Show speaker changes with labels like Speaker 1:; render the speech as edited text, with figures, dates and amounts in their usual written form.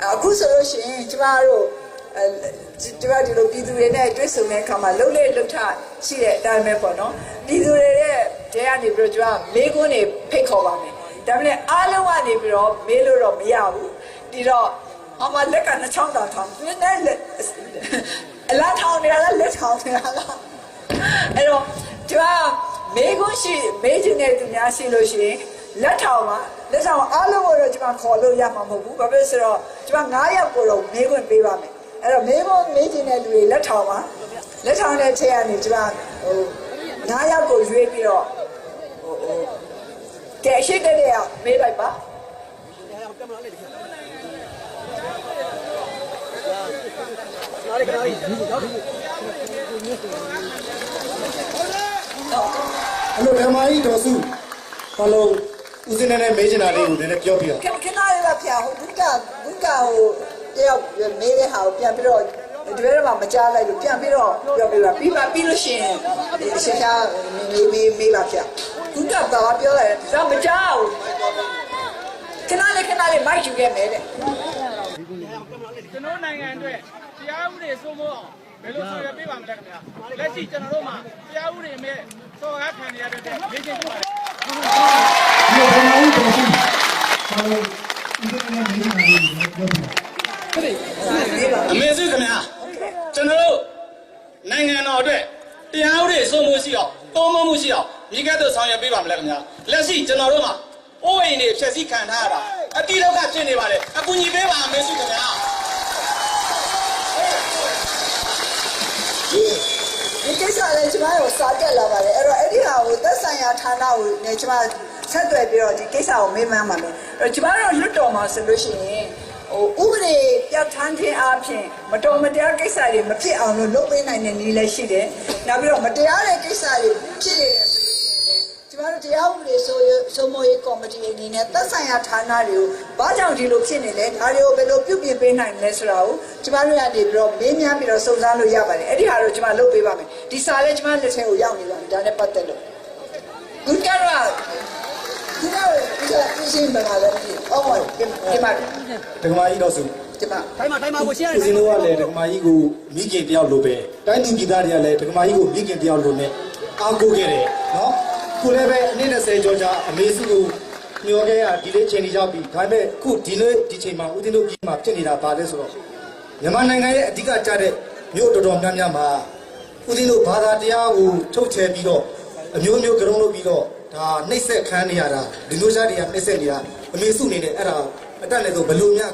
Speaker 1: အခုဆိုလို့ရှိရင်ကျမတို့ဒီလိုပြည်သူတွေနဲ့တွေ့ဆုံတဲ့အခါမှာလှုပ်လေလှုပ်ထရှိတဲ့အတိုင်းပဲပေါ့နော်ပြည်သူတွေရဲ့တဲကနေပြီးတော့ကျမမေးခွန်းတွေဖိတ်ခေါ်ပါမယ်ဒါပေမဲ့အားလုံးကနေပြီးတော့မေးလို့တော့မရဘူးဒီတော့အမလက်ကနှစ်ချောင်းတောင်ထောင်သူနဲ့အလားထောင်နေရလားလက်ထောင်နေရလားအဲ့တော့ကျမမေးခွန်းရှိမေးခြင်းတဲ့သူများရှိလို့ရှိရင်လက်ထောင်မှာလက်ထောင်အားလုံးကိုတော့ကျမခေါ်လို့ရမှာမဟုတ်ဘူးဘာဖြစ်လို့ဆိုတော့ကျမ9ယောက်ကိုတော့မေးခွင့်ပေးပါမယ်အဲ့တော့မေးခွန်းမေးခြင်းတဲ့လူတွေလက်ထောင်မှာလက်ထောင်တဲ့ထဲကနေကျမ9ယောက်ကိုရွေးပြီးတော့ကဲရှိတဲ့နေရာမေးလိုက်ပါ
Speaker 2: အဲ့လိုဓမ္မကြီးတော်စုဘာလို့ဦးစင်းနဲ့မေးချင်တာလေးကိုလည်းပြောပြအောင်
Speaker 1: ခဏလေးပါဖျားဟိုဘုကဟိုတယောက်မေးတဲ့ဟာကိုပြန်ပြီးတော့ဒီဘက်မှာမကြားလိုက်လို့ပြန်ပြီးတော့ပြောပြပါပြီးလို့ရှိရင်ရှင်းရှားမေးပါဖျားဘုကတော့ပြောလိုက်တယ်ဒါမကြားဘူးခဏလေးမိုက်ယူခဲ့မယ်တဲ့
Speaker 3: ကျွန်တော်နိုင်ငံအတွက်တရားဥပဒေစိုးမိုးအောင်ဘယ်လိုဆောင်ရွက်ပေးပါမလဲခင်ဗျာလက်ရှိကျွန်တော်တို့မှာတရားဥပဒေမဲ့စော်ကားခံရတဲ့အတွက်ရေးချင်းပါတယ်
Speaker 2: ဒီဓမ္မကြီးတော်စုဘာလို့ဦးစင်းနဲ့မေးချင်တာလေးကိုပြောပြအောင်
Speaker 4: အမေစုခင်ဗျာကျွန်တော်တို့နိုင်ငံတော်အတွက်တရားဥပဒေစိုးမိုးရှိအောင်သုံးမမှုရှိအောင်မိကတ်တို့ဆောင်ရွက်ပေးပါမလဲခင်ဗျာလက်ရှိကျွန်တော်တို့မှာအိုးအိမ်တွေဖြည့်ဆည်းခံထားရတာအတိဒုက္ခဖြစ်နေပါတယ်အကူအညီပေးပါအမေစုခင်ဗျာ
Speaker 1: ဒီကိစ္စလည်းကျမတို့စာတက်လာပါတယ်အဲ့တော့အဲ့ဒီဟာကိုသက်ဆိုင်ရာဌာနကိုလည်းကျမဆက်သွယ်ပြီးတော့ဒီကိစ္စကိုမေးမှန်းပါမယ်အဲ့တော့ကျမတို့လွတ်တော်မှာဆိုလို့ရှိရင်ဥပဒေပြဋ္ဌာန်းခြင်းအပြင်မတော်မတရားကိစ္စတွေမဖြစ်အောင်လို့လုပ်ပေးနိုင်တဲ့နည်းလည်းရှိတယ်နောက်ပြီးတော့မတရားတဲ့ကိစ္စတွေဖြစ်နေတယ်ဆိုလို့ရှိရင်လည်းကျမတို့တရားဥပဒေစိုးမိုးရေးကော်မတီအနေနဲ့သက်ဆိုင်ရာဌာနတွေကိုဘာကြောင့်ဒီလိုဖြစ်နေလဲဒါတွေကိုဘယ်လိုပြုပြင်ပေးနိုင်လဲဆိုတာကိုကျမတို့ရနေပြီးတော့မေးမြန်းပြီးတော့စုံစမ်းလို့ရပါတယ်အဲ့ဒီဟာတော့ကျမလုပ်ပေးပါမယ်ဒီစာလည်းကျမလက်ထဲကိုရောက်နေပါပြီဒါနဲ့ပတ်သက်လို့ဘုရားဒီတော့ဒီစင်းပါလာတယ်အော်ဒီမှာ
Speaker 2: ဓမ္မကြီးတော်စု
Speaker 1: ဒီမှာ
Speaker 2: တိုင်းမှာကိုရှင်းရတယ်ဦးစင်းတို့ကလည်းဓမ္မကြီးကိုမိခင်တယောက်လိုပဲတိုင်းသူပြည်သားတွေကလည်းဓမ္မကြီးကိုမိခင်တယောက်လိုနဲ့အားကိုးခဲ့တယ်နော်ခုလည်းပဲအနည်း20ကျော်ကြာအမေစုကိုညှော်ခဲ့ရဒီလေးချိန်ကြီးရောက်ပြီဒါပေမဲ့ခုဒီချိန်မှာဦးစင်းတို့ပြည်မှာဖြစ်နေတာပါလဲဆိုတော့မြန်မာနိုင်ငံရဲ့အဓိကကျတဲ့မြို့တော်တော်များများမှာဦးစင်းတို့ဘာသာတရားကိုထုတ်ချဲပြီးတော့အမျိုးမျိုးကြုံလို့ပြီးတော့ဒါနှိမ့်ဆက်ခန်းနေရတာဒီလိုရှားတွေကနှိမ့်ဆက်နေတာအမေစုအနေနဲ့အဲ့ဒါအတက်လည်းဆိုဘလို့များ